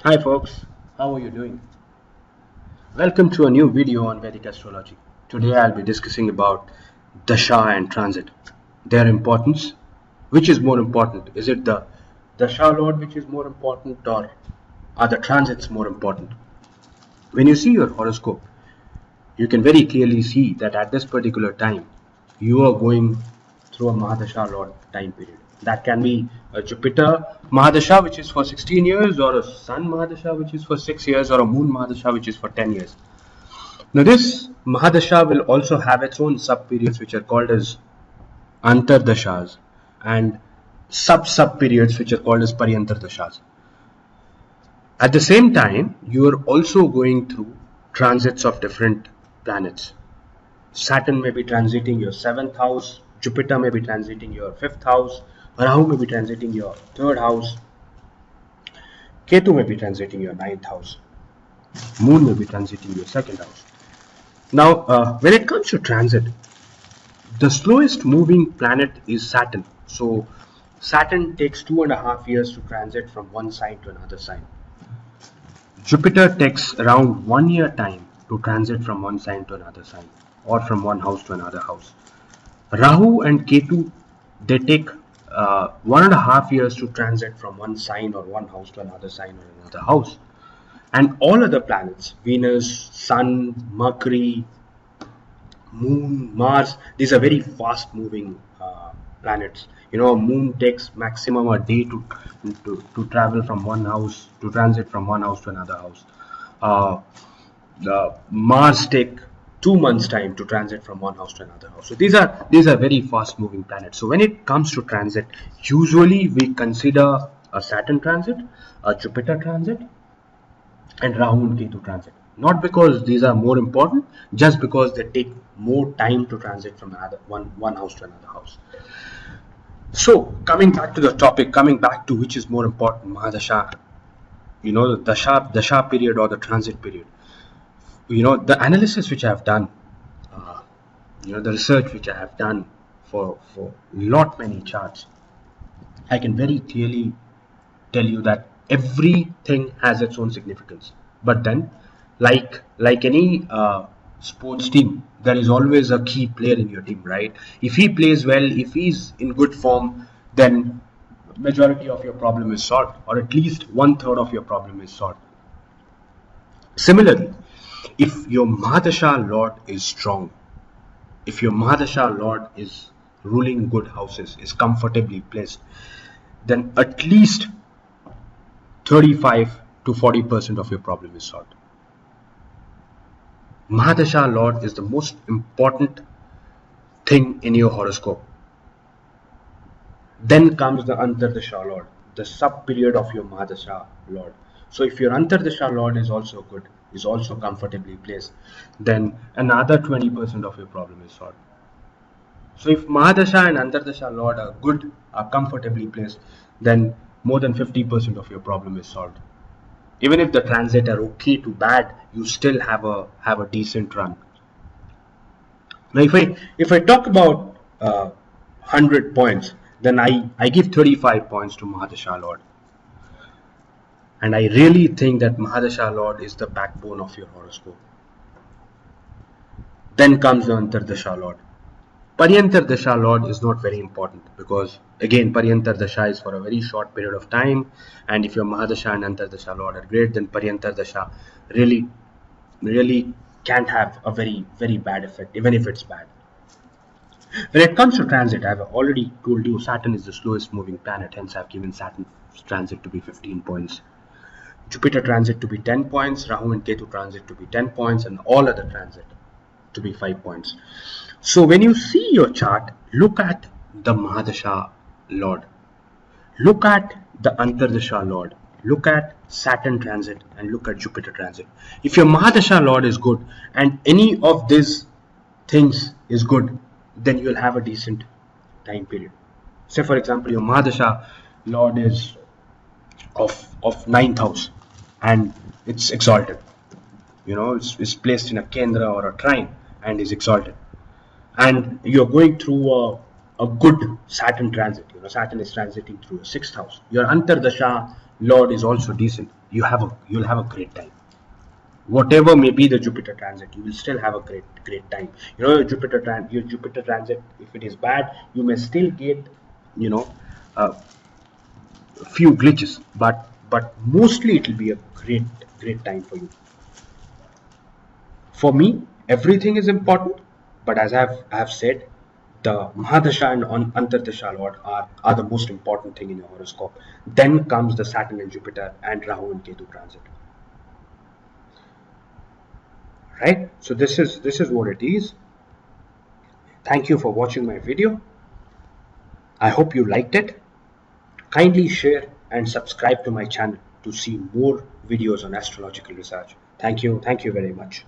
Hi folks, how are you doing? Welcome to a new video on Vedic astrology. Today I'll be discussing about Dasha and transit, their importance. Which is more important? Is it the Dasha Lord which is more important, or are the transits more important? When you see your horoscope, you can very clearly see that at this particular time, you are going through a Mahadasha Lord time period. That can be a Jupiter Mahadasha, which is for 16 years, or a Sun Mahadasha, which is for 6 years, or a Moon Mahadasha, which is for 10 years. Now, this Mahadasha will also have its own sub periods, which are called as Antardashas, and sub periods, which are called as Paryantardashas. At the same time, you are also going through transits of different planets. Saturn may be transiting your 7th house, Jupiter may be transiting your 5th house, Rahu may be transiting your 3rd house, Ketu may be transiting your 9th house, Moon may be transiting your 2nd house. Now, when it comes to transit, the slowest moving planet is Saturn. So, Saturn takes 2.5 years to transit from one sign to another sign. Jupiter takes around 1 year time to transit from one sign to another sign, or from one house to another house. Rahu and Ketu, they take 1.5 years to transit from one sign or one house to another sign or another house. And all other planets, Venus, Sun, Mercury, Moon, Mars, these are very fast moving planets. Moon takes maximum a day to travel from one house, to transit from one house to another house. The Mars take 2 months time to transit from one house to another house. So these are very fast moving planets. So when it comes to transit, usually we consider a Saturn transit, a Jupiter transit, and Rahu and Ketu transit. Not because these are more important, just because they take more time to transit from one house to another house. So coming back to the topic, coming back to which is more important, Mahadasha, the Dasha period or the transit period. The analysis which I have done, the research which I have done for lot many charts, I can very clearly tell you that everything has its own significance. But then, like any sports team, there is always a key player in your team, right? If he plays well, if he's in good form, then majority of your problem is solved, or at least 1/3 of your problem is solved. Similarly, if your Mahadasha Lord is strong, if your Mahadasha Lord is ruling good houses, is comfortably placed, then at least 35 to 40% of your problem is solved. Mahadasha Lord is the most important thing in your horoscope. Then comes the Antardasha Lord, the sub period of your Mahadasha Lord. So if your Antardasha Lord is also good, is also comfortably placed, then another 20% of your problem is solved. So if Mahadasha and Antardasha Lord are good, are comfortably placed, then more than 50% of your problem is solved. Even if the transit are okay to bad, you still have a decent run. Now, if I talk about 100 points, then I give 35 points to Mahadasha Lord, and I really think that Mahadasha Lord is the backbone of your horoscope. Then comes the Antardasha Lord. Paryantardasha Lord is not very important, because again Paryantardasha is for a very short period of time, and if your Mahadasha and Antardasha Lord are great, then Paryantardasha really can't have a very, very bad effect, even if it's bad. When it comes to transit, I've already told you Saturn is the slowest moving planet, hence I've given Saturn's transit to be 15 points. Jupiter transit to be 10 points, Rahu and Ketu transit to be 10 points, and all other transit to be 5 points. So when you see your chart, look at the Mahadasha Lord, look at the Antardasha Lord, look at Saturn transit, and look at Jupiter transit. If your Mahadasha Lord is good and any of these things is good, then you'll have a decent time period. Say for example, your Mahadasha Lord is of 9th house and it's exalted. It's placed in a Kendra or a trine and is exalted. And you're going through a good Saturn transit. Saturn is transiting through your 6th house. Your Antardasha Lord is also decent, you'll have a great time. Whatever may be the Jupiter transit, you will still have a great time. You know, your Jupiter transit, if it is bad, you may still get, you know, a few glitches, but mostly it will be a great time for you. For me, everything is important, but as I have said, the Mahadasha and Antardasha Lord are the most important thing in your horoscope. Then comes the Saturn and Jupiter and Rahu and Ketu transit. Right? So this is what it is. Thank you for watching my video. I hope you liked it. Kindly share and subscribe to my channel to see more videos on astrological research. Thank you very much.